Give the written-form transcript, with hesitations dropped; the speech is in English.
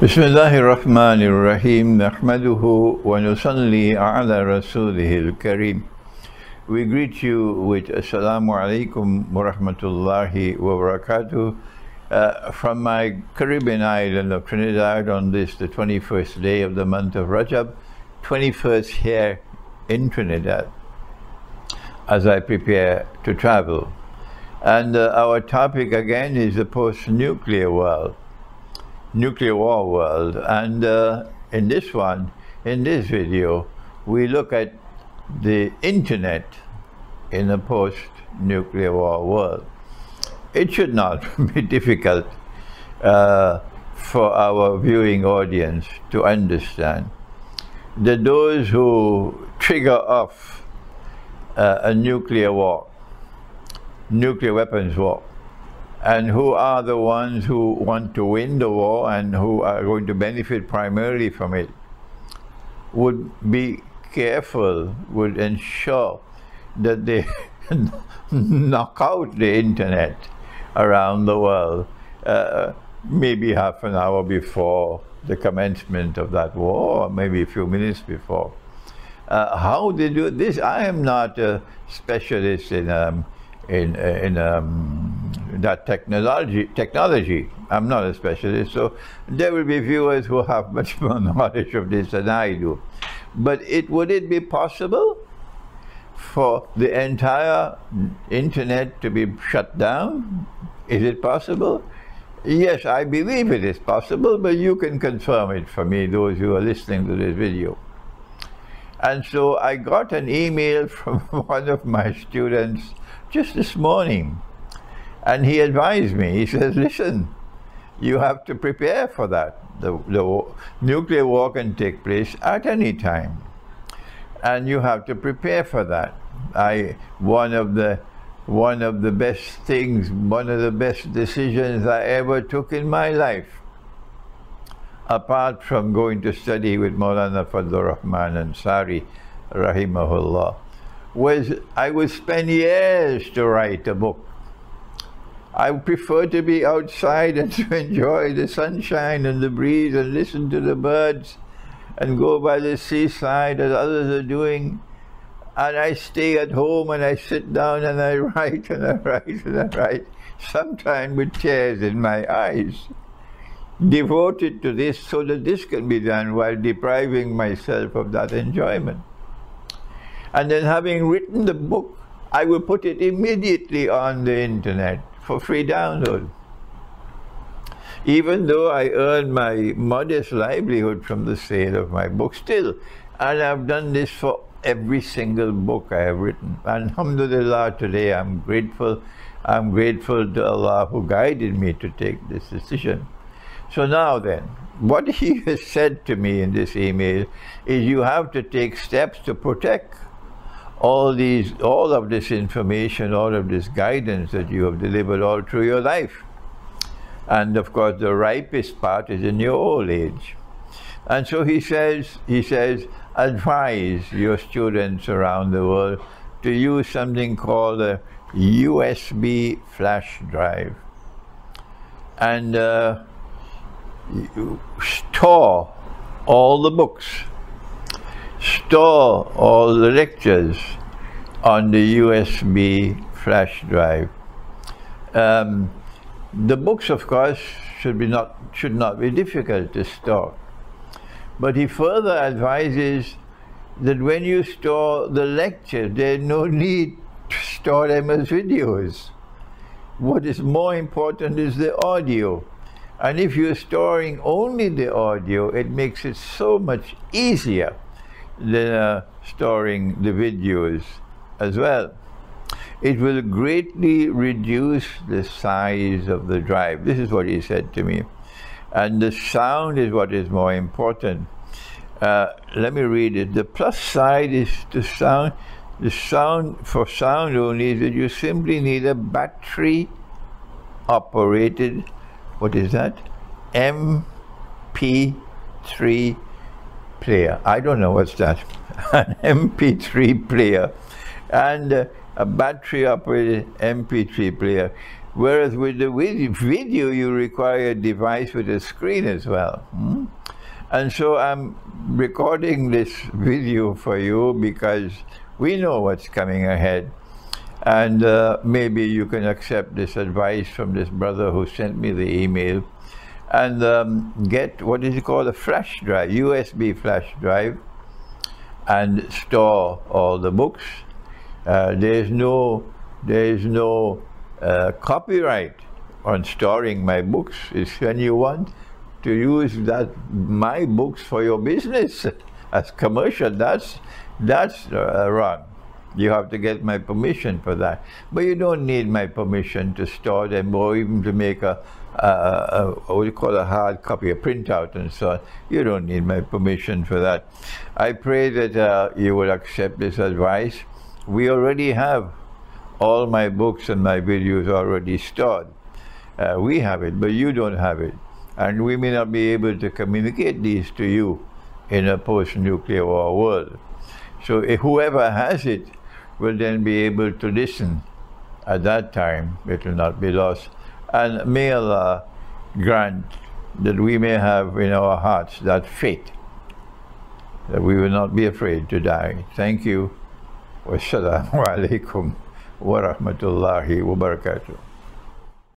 Bismillahir Rahmanir Rahim. Nahmaduhu wa nusalli ala rasulihil kareem. We greet you with Assalamu alaikum wa rahmatullahi wa barakatuh from my Caribbean island of Trinidad on this, the 21st day of the month of Rajab, 21st here in Trinidad, as I prepare to travel. And our topic again is the post-nuclear world. Nuclear war world, and in this video, we look at the internet in a post-nuclear war world. It should not be difficult for our viewing audience to understand that those who trigger off a nuclear war, nuclear weapons war, and who are the ones who want to win the war and who are going to benefit primarily from it, would be careful, would ensure that they knock out the internet around the world maybe half an hour before the commencement of that war, or maybe a few minutes before. How they do this, I am not a specialist in that technology. I'm not a specialist, so there will be viewers who have much more knowledge of this than I do. But would it be possible for the entire internet to be shut down? Is it possible? Yes, I believe it is possible, but you can confirm it for me, those who are listening to this video. And so I got an email from one of my students just this morning, and he advised me. He says, listen, you have to prepare for that. The nuclear war can take place at any time, and you have to prepare for that. One of the best decisions I ever took in my life, apart from going to study with Maulana Fadlur Rahman Ansari, rahimahullah, was I would spend years to write a book. I prefer to be outside and to enjoy the sunshine and the breeze and listen to the birds and go by the seaside as others are doing. And I stay at home and I sit down and I write and I write and I write, sometimes with tears in my eyes, devoted to this so that this can be done while depriving myself of that enjoyment. And then, having written the book, I will put it immediately on the internet for free download. Even though I earn my modest livelihood from the sale of my book still, and I've done this for every single book I have written. Alhamdulillah, today I'm grateful. I'm grateful to Allah who guided me to take this decision. So now then, what he has said to me in this email is you have to take steps to protect all of this information, all of this guidance that you have delivered all through your life. And of course, the ripest part is in your old age. And so he says, advise your students around the world to use something called a USB flash drive. And store all the books, store all the lectures on the USB flash drive. The books, of course, should not be difficult to store. But he further advises that when you store the lectures, there's no need to store them as videos. What is more important is the audio. And if you're storing only the audio, it makes it so much easier than storing the videos as well. It will greatly reduce the size of the drive. This is what he said to me. And the sound is what is more important. Let me read it. The plus side is the sound. The sound, for sound only, is that you simply need a battery operated, what is that? MP3 player. I don't know what's that. An MP3 player and a battery operated MP3 player. Whereas with the video, you require a device with a screen as well. And so I'm recording this video for you because we know what's coming ahead. And maybe you can accept this advice from this brother who sent me the email and get, what is it called, a flash drive, USB flash drive, and store all the books. There is no copyright on storing my books. It's when you want to use my books for your business as commercial, that's wrong. You have to get my permission for that. But you don't need my permission to store them or even to make a what do you call, a hard copy, a printout and so on. You don't need my permission for that. I pray that you will accept this advice. We already have all my books and my videos already stored. We have it, but you don't have it. And we may not be able to communicate these to you in a post-nuclear war world. So if whoever has it will then be able to listen at that time. It will not be lost. And may Allah grant that we may have in our hearts that faith, that we will not be afraid to die. Thank you. Wassalamu alaikum wa rahmatullahi wa barakatuh.